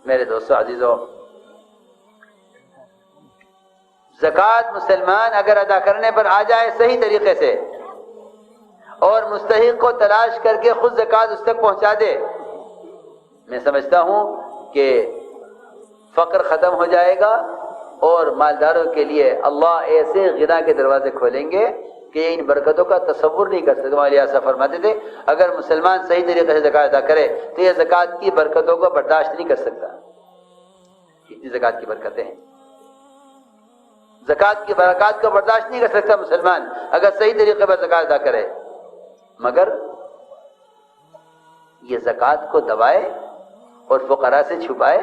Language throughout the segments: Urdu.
میرے دوستو عزیزو، زکوٰۃ مسلمان اگر ادا کرنے پر آ جائے صحیح طریقے سے اور مستحق کو تلاش کر کے خود زکوٰۃ اس تک پہنچا دے، میں سمجھتا ہوں کہ فقر ختم ہو جائے گا اور مالداروں کے لیے اللہ ایسے غنا کے دروازے کھولیں گے کہ ان برکتوں کا تصور نہیں کر سکتے۔ مولانا صاحب فرماتے تھے اگر مسلمان صحیح طریقے سے زکوٰۃ ادا کرے تو یہ زکوٰۃ کی برکتوں کو برداشت نہیں کر سکتا۔ کتنی زکوٰۃ کی برکتیں ہیں، زکوٰۃ کی برکات کو برداشت نہیں کر سکتا مسلمان اگر صحیح طریقے پر زکوٰۃ ادا کرے، مگر یہ زکوٰۃ کو دبائے اور فقراء سے چھپائے۔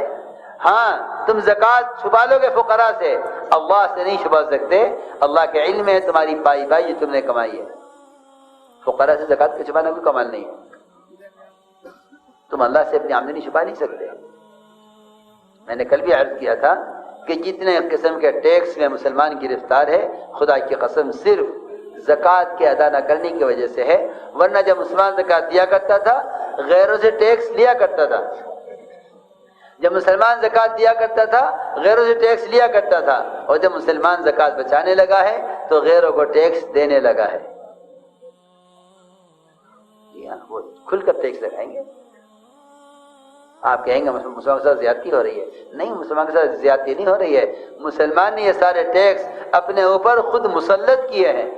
ہاں تم زکوٰۃ چھپا لو گے فقراء سے، اللہ سے نہیں چھپا سکتے۔ اللہ کے علم ہے تمہاری پائی بائی جو تم نے کمائی ہے، فقراء سے زکوٰۃ کو چھپانا کوئی کمال نہیں ہے۔ تم اللہ سے اپنی آمدنی چھپا نہیں سکتے۔ میں نے کل بھی عرض کیا تھا کہ جتنے قسم کے ٹیکس میں مسلمان گرفتار ہے خدا کی قسم صرف زکوٰۃ کے ادا نہ کرنے کی وجہ سے ہے، ورنہ جب مسلمان زکوٰۃ دیا کرتا تھا غیروں سے ٹیکس لیا کرتا تھا، جب مسلمان زکوٰۃ دیا کرتا تھا غیروں سے ٹیکس لیا کرتا تھا، اور جب مسلمان زکوٰۃ بچانے لگا ہے تو غیروں کو ٹیکس دینے لگا ہے۔ وہ کھل کر ٹیکس لگائیں گے۔ آپ کہیں گے مسلمان کے ساتھ زیادتی ہو رہی ہے، نہیں، مسلمان کے ساتھ زیادتی نہیں ہو رہی ہے، مسلمان نے یہ سارے ٹیکس اپنے اوپر خود مسلط کیے ہیں۔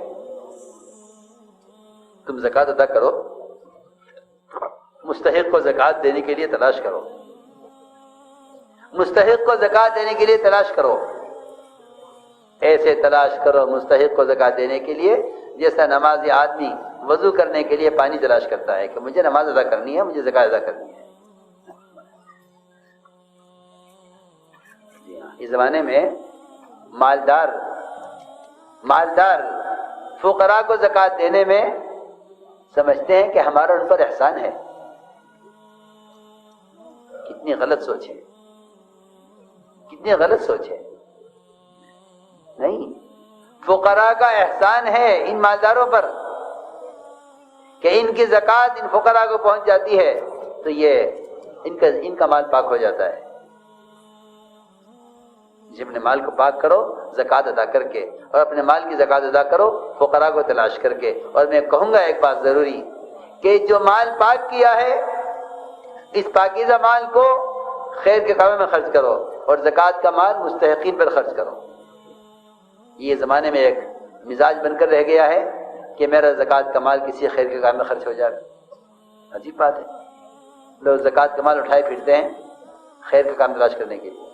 تم زکوٰۃ ادا کرو، مستحق کو زکوٰۃ دینے کے لیے تلاش کرو، مستحق کو زکوٰۃ دینے کے لیے تلاش کرو، ایسے تلاش کرو مستحق کو زکوٰۃ دینے کے لیے جیسا نمازی آدمی وضو کرنے کے لیے پانی تلاش کرتا ہے کہ مجھے نماز ادا کرنی ہے، مجھے زکوٰۃ ادا کرنی ہے۔ اس زمانے میں مالدار فقراء کو زکوٰۃ دینے میں سمجھتے ہیں کہ ہمارا ان پر احسان ہے۔ کتنی غلط سوچ ہے، کتنی غلط سوچ ہے۔ نہیں، فقراء کا احسان ہے ان مالداروں پر کہ ان کی زکوٰۃ ان فقراء کو پہنچ جاتی ہے تو یہ ان کا مال پاک ہو جاتا ہے۔ جب اپنے مال کو پاک کرو زکوٰۃ ادا کر کے، اور اپنے مال کی زکوٰۃ ادا کرو فقراء کو تلاش کر کے۔ اور میں کہوں گا ایک بات ضروری کہ جو مال پاک کیا ہے اس پاکیزہ مال کو خیر کے کاموں میں خرچ کرو اور زکوٰۃ کا مال مستحقین پر خرچ کرو۔ یہ زمانے میں ایک مزاج بن کر رہ گیا ہے کہ میرا زکوٰۃ کا مال کسی خیر کے کام میں خرچ ہو جائے۔ عجیب بات ہے، لوگ زکوٰۃ کا مال اٹھائے پھرتے ہیں خیر کا کام تلاش کرنے کے لیے۔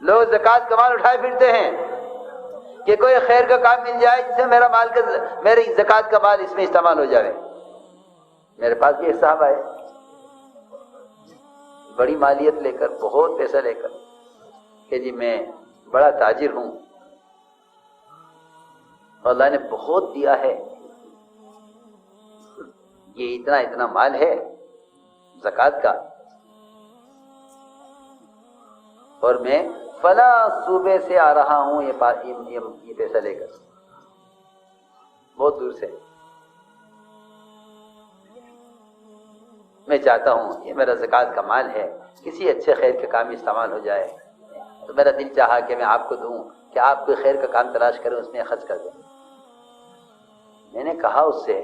لوگ زکوٰۃ کا مال اٹھائے پھرتے ہیں کہ کوئی خیر کا کام مل جائے جس سے میری زکوٰۃ کا مال اس میں استعمال ہو جائے۔ میرے پاس بھی ایک صاحب آئے بڑی مالیت لے کر، بہت پیسہ لے کر کہ جی میں بڑا تاجر ہوں، اللہ نے بہت دیا ہے، یہ اتنا مال ہے زکوٰۃ کا، اور میں فلاں صوبے سے آ رہا ہوں یہ پیسہ لے کر، بہت دور سے، میں چاہتا ہوں یہ میرا زکوٰۃ کا مال ہے کسی اچھے خیر کے کام میں استعمال ہو جائے، تو میرا دل چاہا کہ میں آپ کو دوں کہ آپ کوئی خیر کا کام تلاش کریں اس میں خرچ کر دیں۔ میں نے کہا اس سے،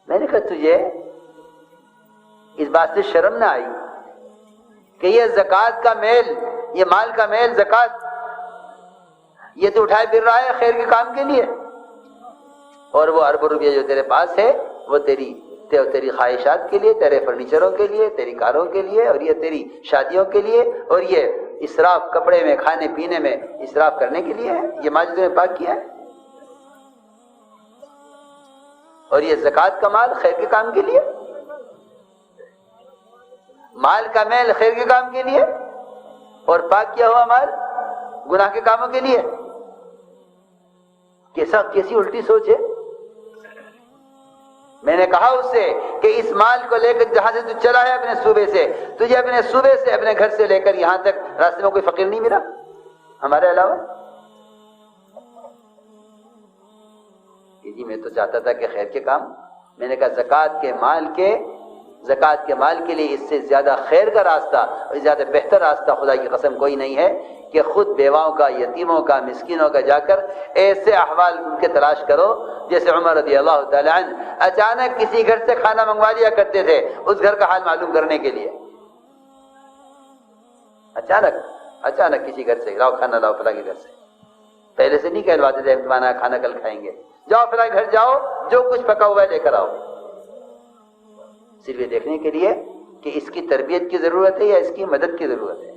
میں نے کہا تجھے اس بات سے شرم نہ آئی کہ یہ زکوٰۃ کا میل، یہ مال کا میل زکوٰۃ یہ تو اٹھائے پھر رہا ہے خیر کے کام کے لیے، اور وہ ارب روپیہ جو تیرے پاس ہے وہ تیری خواہشات کے لیے، تیرے فرنیچروں کے لیے، تیری کاروں کے لیے، اور یہ تیری شادیوں کے لیے، اور یہ اسراف کپڑے میں کھانے پینے میں اسراف کرنے کے لیے ہے، یہ مال جو تم نے پاک کیا ہے، اور یہ زکوٰۃ کا مال خیر کے کام کے لیے، مال کا میل خیر کے کام کے لیے، اور پاک کیا ہوا مال گناہ کے کاموں کے لیے۔ کیسی الٹی سوچ ہے۔ میں نے کہا اس سے کہ اس مال کو لے کر جہاں سے تو چلا ہے اپنے صوبے سے، تجھے اپنے صوبے سے اپنے گھر سے لے کر یہاں تک راستے میں کوئی فقیر نہیں ملا ہمارے علاوہ؟ کہ جی میں تو چاہتا تھا کہ خیر کے کام، میں نے کہا زکوٰۃ کے مال کے زکوٰۃ کے مال کے لیے اس سے زیادہ خیر کا راستہ اور زیادہ بہتر راستہ خدا کی قسم کوئی نہیں ہے کہ خود بیواؤں کا، یتیموں کا، مسکینوں کا جا کر ایسے احوال ان کے تلاش کرو جیسے عمر رضی اللہ تعالی عنہ اچانک کسی گھر سے کھانا منگوا لیا کرتے تھے اس گھر کا حال معلوم کرنے کے لیے. اچانک کسی گھر سے لاؤ کھانا، لاؤ فلاں کے گھر سے. پہلے سے نہیں کہلواتے تھے تمہارا کھانا کل کھائیں گے، جاؤ فلاں گھر جاؤ، جو کچھ پکا ہوا ہے لے کر آؤ. صرف یہ دیکھنے کے لیے کہ اس کی تربیت کی ضرورت ہے یا اس کی مدد کی ضرورت ہے.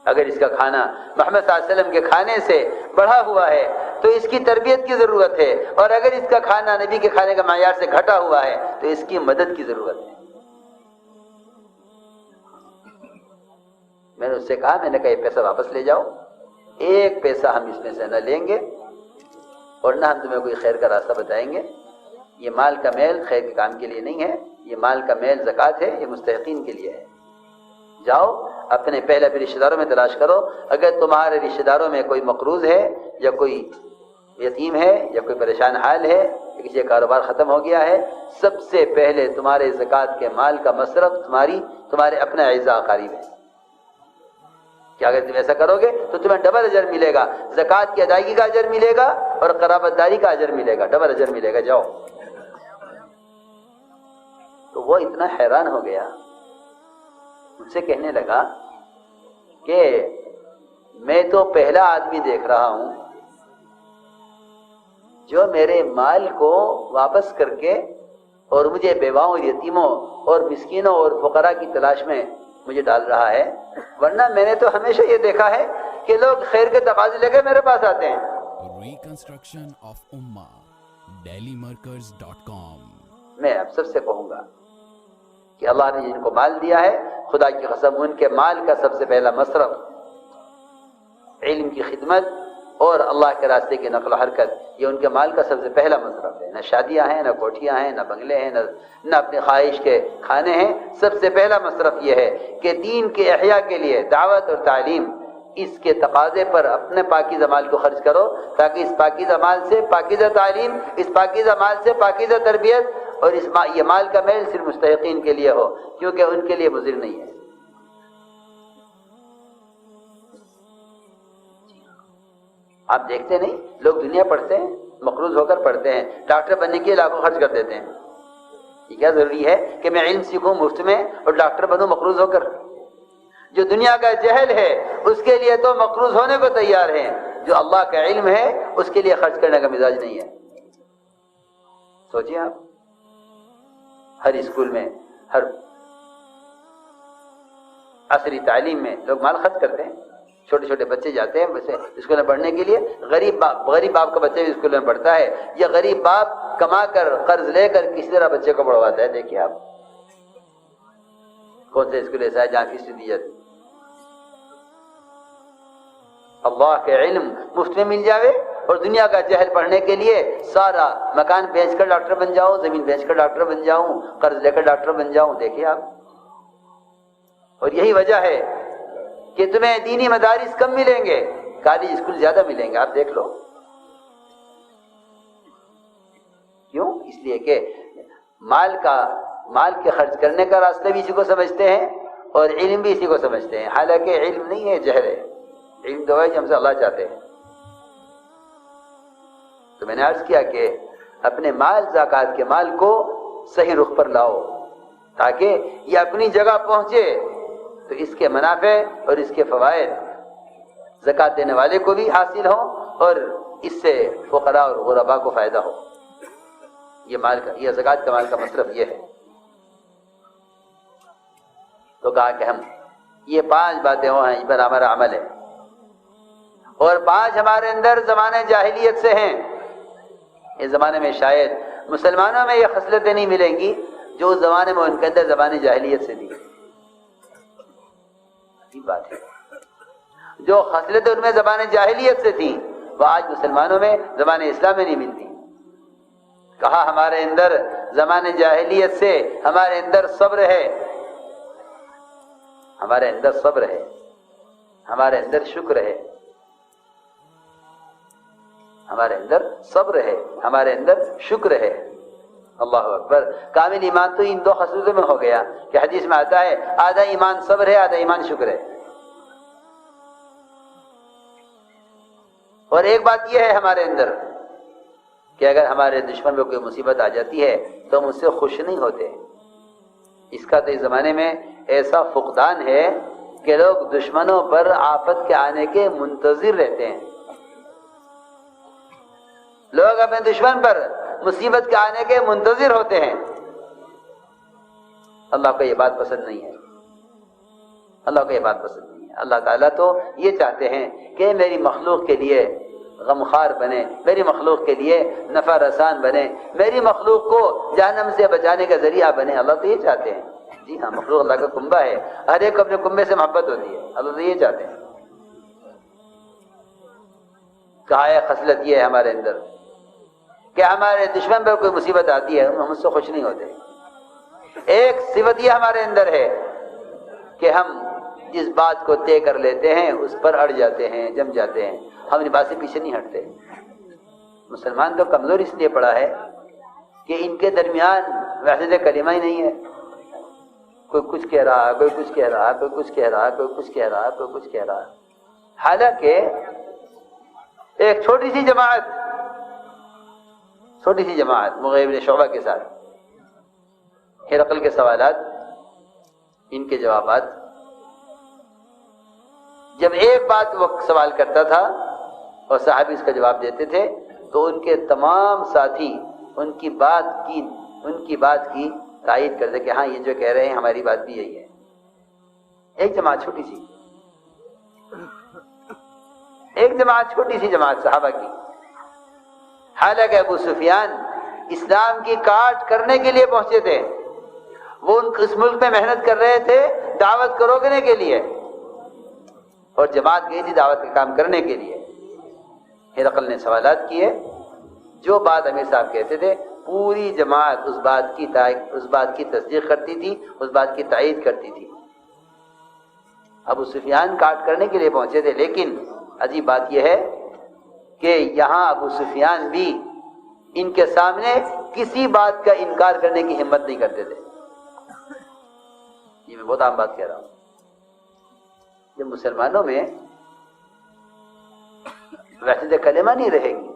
اگر اس کا کھانا محمد صلی اللہ علیہ وسلم کے کھانے سے بڑھا ہوا ہے تو اس کی تربیت کی ضرورت ہے، اور اگر اس کا کھانا نبی کے کھانے کا معیار سے گھٹا ہوا ہے تو اس کی مدد کی ضرورت ہے. میں نے اس سے کہا، میں نے کہا یہ پیسہ واپس لے جاؤ، ایک پیسہ ہم اس میں سے نہ لیں گے اور نہ ہم تمہیں کوئی خیر کا راستہ بتائیں گے. یہ مال کا میل خیر کے کام کے لیے نہیں ہے، یہ مال کا میل زکوٰۃ ہے، یہ مستحقین کے لیے ہے. جاؤ اپنے پہلے رشتہ داروں میں تلاش کرو، اگر تمہارے رشتہ داروں میں کوئی مقروض ہے یا کوئی یتیم ہے یا کوئی پریشان حال ہے یا کسی کا کاروبار ختم ہو گیا ہے، سب سے پہلے تمہارے زکوٰۃ کے مال کا مصرف تمہارے اپنے اعزاء اقارب ہے. کہ اگر تم ایسا کرو گے تو تمہیں ڈبل اجر ملے گا، زکوٰۃ کی ادائیگی کا اجر ملے گا اور قرابت داری کا اجر ملے گا، ڈبل اجر ملے گا. جاؤ. تو وہ اتنا حیران ہو گیا، مجھ سے کہنے لگا کہ میں تو پہلا آدمی دیکھ رہا ہوں جو میرے مال کو واپس کر کے اور مجھے بیواؤں اور یتیموں اور مسکینوں اور فقراء کی تلاش میں مجھے ڈال رہا ہے، ورنہ میں نے تو ہمیشہ یہ دیکھا ہے کہ لوگ خیر کے تقاضے لے کے میرے پاس آتے ہیں. ریکنسٹرکشن آف امہ dailymarkers.com. میں اب سب سے کہوں گا کہ اللہ نے جن کو مال دیا ہے، خدا کی قسم ان کے مال کا سب سے پہلا مصرف علم کی خدمت اور اللہ کے راستے کی نقل و حرکت، یہ ان کے مال کا سب سے پہلا مصرف ہے. نہ شادیاں ہیں، نہ کوٹھیاں ہیں، نہ بنگلے ہیں، نہ اپنی خواہش کے کھانے ہیں. سب سے پہلا مصرف یہ ہے کہ دین کے احیاء کے لیے دعوت اور تعلیم، اس کے تقاضے پر اپنے پاکیزہ مال کو خرچ کرو تاکہ اس پاکیزہ مال سے پاکیزہ تعلیم، اس پاکیزہ مال سے پاکیزہ تربیت اور یہ مال کا میل صرف مستحقین کے لیے ہو، کیونکہ ان کے لیے مضر نہیں ہے. آپ دیکھتے نہیں لوگ دنیا پڑھتے ہیں، مقروض ہو کر پڑھتے ہیں، ڈاکٹر بننے کے لیے لاکھوں خرچ کر دیتے ہیں. یہ کیا ضروری ہے کہ میں علم سیکھوں مفت میں اور ڈاکٹر بنوں مقروض ہو کر؟ جو دنیا کا جہل ہے اس کے لیے تو مقروض ہونے کو تیار ہیں، جو اللہ کا علم ہے اس کے لیے خرچ کرنے کا مزاج نہیں ہے. سوچیے آپ، ہر اسکول میں، ہر عصری تعلیم میں لوگ مال خرچ کرتے ہیں. چھوٹے چھوٹے بچے جاتے ہیں اسکول میں پڑھنے کے لیے، غریب باپ کا بچے بھی اسکول میں پڑھتا ہے، یا غریب باپ کما کر قرض لے کر کسی طرح بچے کو پڑھواتا ہے. دیکھیے آپ کون سے اسکول ایسا ہے جہاں فیس دی جاتی؟ اللہ کے علم مفت میں مل جاوے اور دنیا کا جہل پڑھنے کے لیے سارا مکان بیچ کر ڈاکٹر بن جاؤں، زمین بیچ کر ڈاکٹر بن جاؤں، قرض لے کر ڈاکٹر بن جاؤں. دیکھیے آپ، اور یہی وجہ ہے کہ تمہیں دینی مدارس کم ملیں گے، کالج اسکول زیادہ ملیں گے. آپ دیکھ لو کیوں؟ اس لیے کہ مال کے خرچ کرنے کا راستہ بھی اسی کو سمجھتے ہیں اور علم بھی اسی کو سمجھتے ہیں، حالانکہ علم نہیں ہے، جہل ہے. علم تو ہے کہ ہم سے اللہ چاہتے ہیں. تو میں نے عرض کیا کہ اپنے مال، زکوٰۃ کے مال کو صحیح رخ پر لاؤ تاکہ یہ اپنی جگہ پہنچے تو اس کے منافع اور اس کے فوائد زکوٰۃ دینے والے کو بھی حاصل ہوں اور اس سے فقراء اور غرباء کو فائدہ ہو. یہ زکوٰۃ کا مال کا مصرف یہ ہے. تو کہا کہ ہم یہ 5 باتیں ہوں ہیں، اس پر ہمارا عمل ہے، اور 5 ہمارے اندر زمانے جاہلیت سے ہیں. اس زمانے میں شاید مسلمانوں میں یہ خصلتیں نہیں ملیں گی جو اس زمانے میں ان کے اندر زمانے جاہلیت سے تھی. بات ہے جو خصلتیں ان میں زمانے جاہلیت سے تھیں وہ آج مسلمانوں میں زمانے اسلام میں نہیں ملتی. کہا ہمارے اندر زمانے جاہلیت سے ہمارے اندر صبر ہے، ہمارے اندر صبر ہے، ہمارے اندر شکر ہے، ہمارے اندر صبر ہے، ہمارے اندر شکر ہے. اللہ اکبر. کامل ایمان تو ان دو خصلتوں میں ہو گیا کہ حدیث میں آتا ہے آدھا ایمان صبر ہے، آدھا ایمان شکر ہے. اور ایک بات یہ ہے ہمارے اندر کہ اگر ہمارے دشمن پہ کوئی مصیبت آ جاتی ہے تو ہم اس سے خوش نہیں ہوتے. اس کا تو اس زمانے میں ایسا فقدان ہے کہ لوگ دشمنوں پر آفت کے آنے کے منتظر رہتے ہیں. لوگ اپنے دشمن پر مصیبت کے آنے کے منتظر ہوتے ہیں. اللہ کو یہ بات پسند نہیں ہے. اللہ کو یہ بات پسند نہیں ہے. اللہ تعالیٰ تو یہ چاہتے ہیں کہ میری مخلوق کے لیے غمخوار بنے، میری مخلوق کے لیے نفع رسان بنے، میری مخلوق کو جہنم سے بچانے کا ذریعہ بنے. اللہ تو یہ چاہتے ہیں. جی ہاں، مخلوق اللہ کا کنبہ ہے، ہر ایک کو اپنے کنبے سے محبت ہوتی ہے. اللہ تو یہ چاہتے ہیں. کہا ہے خصلت یہ ہے ہمارے اندر کہ ہمارے دشمن پر کوئی مصیبت آتی ہے ہم اس سے خوش نہیں ہوتے. ایک صفت یہ ہمارے اندر ہے کہ ہم جس بات کو طے کر لیتے ہیں اس پر اڑ جاتے ہیں، جم جاتے ہیں، ہم اپنی بات سے پیچھے نہیں ہٹتے. مسلمان تو کمزور اس لیے پڑا ہے کہ ان کے درمیان وحدت کلمہ ہی نہیں ہے. کوئی کچھ کہہ رہا، کوئی کچھ کہہ رہا، کوئی کچھ کہہ رہا، کوئی کچھ کہہ رہا، کوئی کچھ کہہ رہا. حالانکہ ایک چھوٹی سی جماعت مغیرہ بن شعبہ کے ساتھ ہرقل کے سوالات، ان کے جوابات، جب ایک بات وہ سوال کرتا تھا اور صحابی اس کا جواب دیتے تھے تو ان کے تمام ساتھی ان کی بات کی تائید کرتے کہ ہاں یہ جو کہہ رہے ہیں ہماری بات بھی یہی ہے. ایک جماعت چھوٹی سی جماعت صحابہ کی. حالانکہ ابو سفیان اسلام کی کاٹ کرنے کے لیے پہنچے تھے. وہ اس ملک میں محنت کر رہے تھے دعوت کو روکنے کے لیے، اور جماعت گئی تھی دعوت کا کام کرنے کے لیے. ہرقل نے سوالات کیے. جو بات امیر صاحب کہتے تھے پوری جماعت اس بات کی تصدیق کرتی تھی، اس بات کی تائید کرتی تھی. ابو سفیان کاٹ کرنے کے لیے پہنچے تھے، لیکن عجیب بات یہ ہے کہ یہاں ابو سفیان بھی ان کے سامنے کسی بات کا انکار کرنے کی ہمت نہیں کرتے تھے. یہ میں بہت عام بات کہہ رہا ہوں. جب مسلمانوں میں وحدت کلمہ نہیں رہے گی،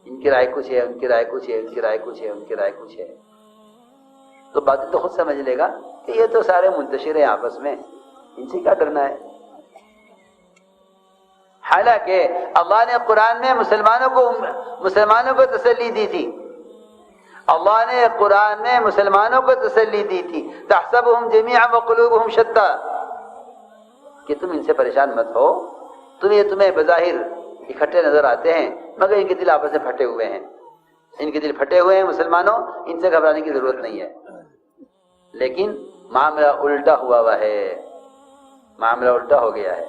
ان کی رائے کچھ ہے، ان کی رائے کچھ ہے، ان کی رائے کچھ ہے، ان کی رائے کچھ ہے، تو باتیں تو خود سمجھ لے گا کہ یہ تو سارے منتشر ہیں آپس میں، ان سے کیا کرنا ہے. حالانکہ اللہ نے قرآن میں مسلمانوں کو تسلی دی تھی. اللہ نے قرآن میں مسلمانوں کو تسلی دی تھی. تحسبهم جميعا وقلوبهم شتى، کہ تم ان سے پریشان مت ہو، تمہیں بظاہر اکٹھے نظر آتے ہیں مگر ان کے دل آپس میں پھٹے ہوئے ہیں. ان کے دل پھٹے ہوئے ہیں مسلمانوں، ان سے گھبرانے کی ضرورت نہیں ہے. لیکن معاملہ الٹا ہوا ہے، معاملہ الٹا ہو گیا ہے.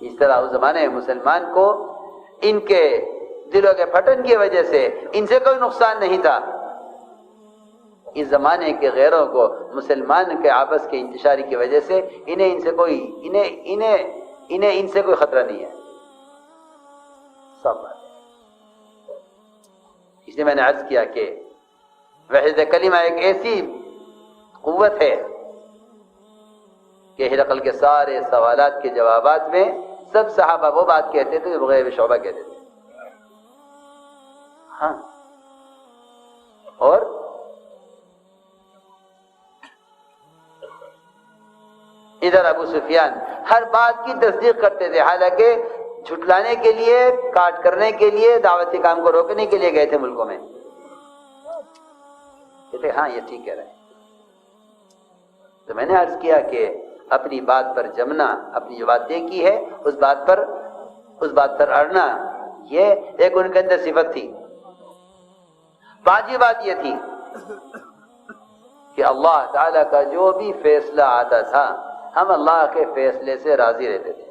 اس طرح اس زمانے میں مسلمان کو ان کے دلوں کے پھٹن کی وجہ سے ان سے کوئی نقصان نہیں تھا. اس زمانے کے غیروں کو مسلمان کے آپس کے انتشاری کی وجہ سے انہیں ان سے کوئی خطرہ نہیں ہے. سب بات اس لیے میں نے عرض کیا کہ وحدت کلمہ ایک ایسی قوت ہے کہ ہرقل کے سارے سوالات کے جوابات میں سب صحابہ وہ بات کہتے تھے جو مغیرہ بن شعبہ کہتے تھے. ہاں، اور ادھر ابو سفیان ہر بات کی تصدیق کرتے تھے، حالانکہ جھٹلانے کے لیے، کاٹ کرنے کے لیے، دعوتی کام کو روکنے کے لیے گئے تھے ملکوں میں. کہتے ہاں یہ ٹھیک کہہ رہے ہیں. تو میں نے عرض کیا کہ اپنی بات پر جمنا، اپنی جو بات طے کی ہے اس بات پر اڑنا، یہ ایک ان کے اندر صفت تھی. پانچویں بات یہ تھی کہ اللہ تعالیٰ کا جو بھی فیصلہ آتا تھا ہم اللہ کے فیصلے سے راضی رہتے تھے.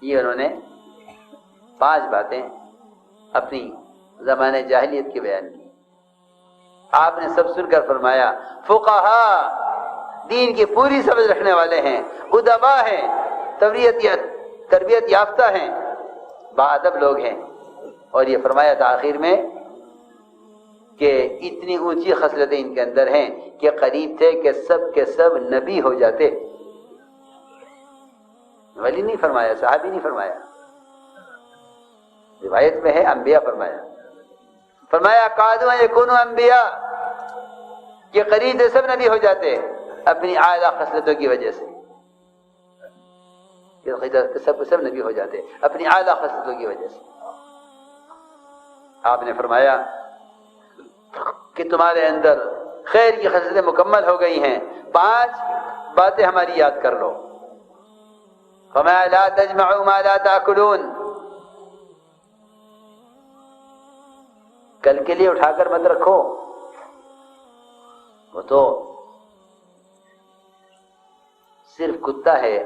یہ انہوں نے 5 باتیں اپنی زمانے جاہلیت کی بیان کی. آپ نے سب سن کر فرمایا فقہا دین کی پوری سمجھ رکھنے والے ہیں، ادبا ہیں، تربیت یافتہ ہیں، باادب لوگ ہیں. اور یہ فرمایا تھا آخر میں کہ اتنی اونچی خصلتیں ان کے اندر ہیں کہ قریب تھے کہ سب کے سب نبی ہو جاتے. ولی نہیں فرمایا، صحابی نہیں فرمایا، روایت میں ہے انبیاء فرمایا. فرمایا قادوا یکونوا انبیاء، کہ قریب سے سب نبی ہو جاتے اپنی اعلیٰ خصلتوں کی وجہ سے. سب کے سب نبی ہو جاتے اپنی اعلیٰ خصلتوں کی وجہ سے. آپ نے فرمایا کہ تمہارے اندر خیر کی خصلتیں مکمل ہو گئی ہیں، 5 باتیں ہماری یاد کر لو. فرمایا لا تجمعوا ما لا تاکلون، کل کے لیے اٹھا کر مت رکھو. وہ تو صرف کتا ہے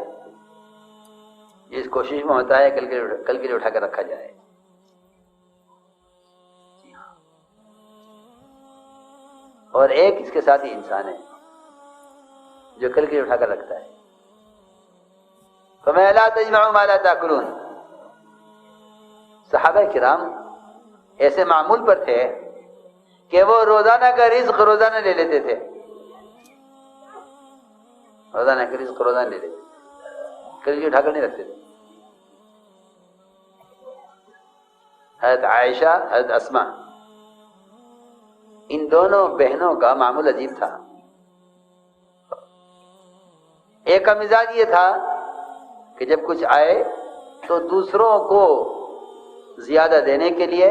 جس کوشش میں ہوتا ہے کل کے لیے اٹھا کر رکھا جائے. اور ایک اس کے ساتھ ہی انسان ہے جو کل کے لیے اٹھا کر رکھتا ہے. فَمَا لَا تَجْمَعُوا مَا لَا تَأْكُلُونَ. صحابہ کرام ایسے معمول پر تھے کہ وہ روزانہ کا رزق روزانہ لے لیتے تھے. روزانہ کا رزق روزانہ لے لیتے تھے، کل کے لیے اٹھا کر نہیں رکھتے تھے. حضرت عائشہ، حضرت اسماء، ان دونوں بہنوں کا معمول عجیب تھا. ایک کا مزاج یہ تھا کہ جب کچھ آئے تو دوسروں کو زیادہ دینے کے لیے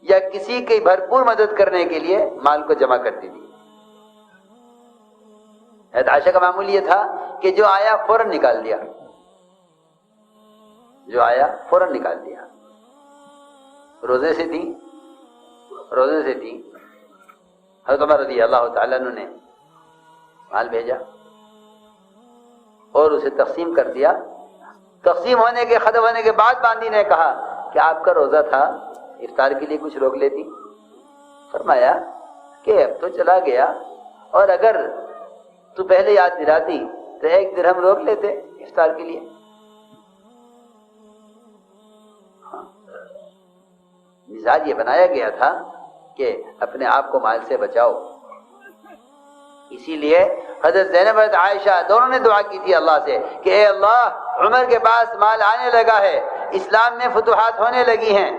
یا کسی کی بھرپور مدد کرنے کے لیے مال کو جمع کرتی تھی. حضرت عائشہ کا معمول یہ تھا کہ جو آیا فوراً نکال دیا، جو آیا فوراً نکال دیا. روزے سے تھی حضرت عمر رضی اللہ تعالیٰ عنہ نے مال بھیجا اور اسے تقسیم کر دیا. تقسیم ہونے کے ختم ہونے کے بعد باندی نے کہا کہ آپ کا روزہ تھا، افطار کے لیے کچھ روک لیتی. فرمایا کہ اب تو چلا گیا، اور اگر تو پہلے یاد دلاتی تو 1 درہم روک لیتے افطار کے لیے. مزاج یہ بنایا گیا تھا کہ اپنے آپ کو مال سے بچاؤ. اسی لیے حضرت زینب، حضرت عائشہ دونوں نے دعا کی تھی اللہ سے کہ اے اللہ، عمر کے پاس مال آنے لگا ہے، اسلام میں فتوحات ہونے لگی ہیں.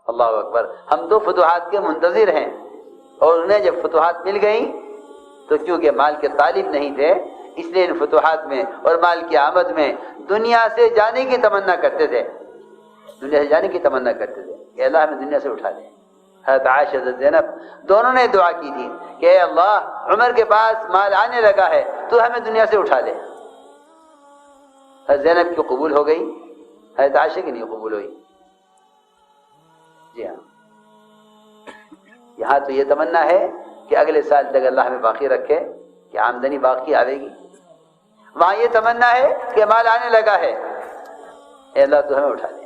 اللہ اکبر. ہم تو فتوحات کے منتظر ہیں، اور انہیں جب فتوحات مل گئیں تو کیونکہ مال کے طالب نہیں تھے اس لیے ان فتوحات میں اور مال کی آمد میں دنیا سے جانے کی تمنا کرتے تھے. دنیا سے جانے کی تمنا کرتے تھے کہ اللہ ہمیں دنیا سے اٹھا دے. حضرت عائشہ، حضرت زینب دونوں نے دعا کی تھی کہ اے اللہ، عمر کے پاس مال آنے لگا ہے تو ہمیں دنیا سے اٹھا دے. حضرت زینب کی قبول ہو گئی، حضرت عائشہ کی نہیں قبول ہوئی. جی ہاں، یہاں تو یہ تمنا ہے کہ اگلے سال تک اللہ ہمیں باقی رکھے کہ آمدنی باقی آئے گی. وہاں یہ تمنا ہے کہ مال آنے لگا ہے، اے اللہ تو ہمیں اٹھا دے.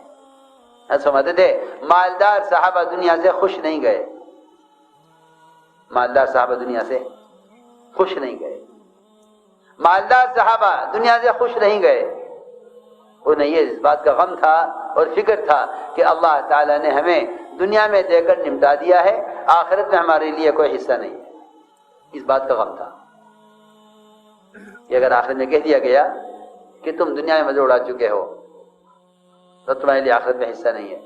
سمجھتے تھے مالدار صحابہ دنیا سے خوش نہیں گئے، مالدار صحابہ دنیا سے خوش نہیں گئے، مالدار صحابہ دنیا سے خوش نہیں گئے. انہیں یہ اس بات کا غم تھا اور فکر تھا کہ اللہ تعالیٰ نے ہمیں دنیا میں دے کر نمٹا دیا ہے، آخرت میں ہمارے لیے کوئی حصہ نہیں ہے. اس بات کا غم تھا کہ اگر آخرت میں کہہ دیا گیا کہ تم دنیا میں مزے اڑا چکے ہو تو تمہارے لیے آخرت میں حصہ نہیں ہے.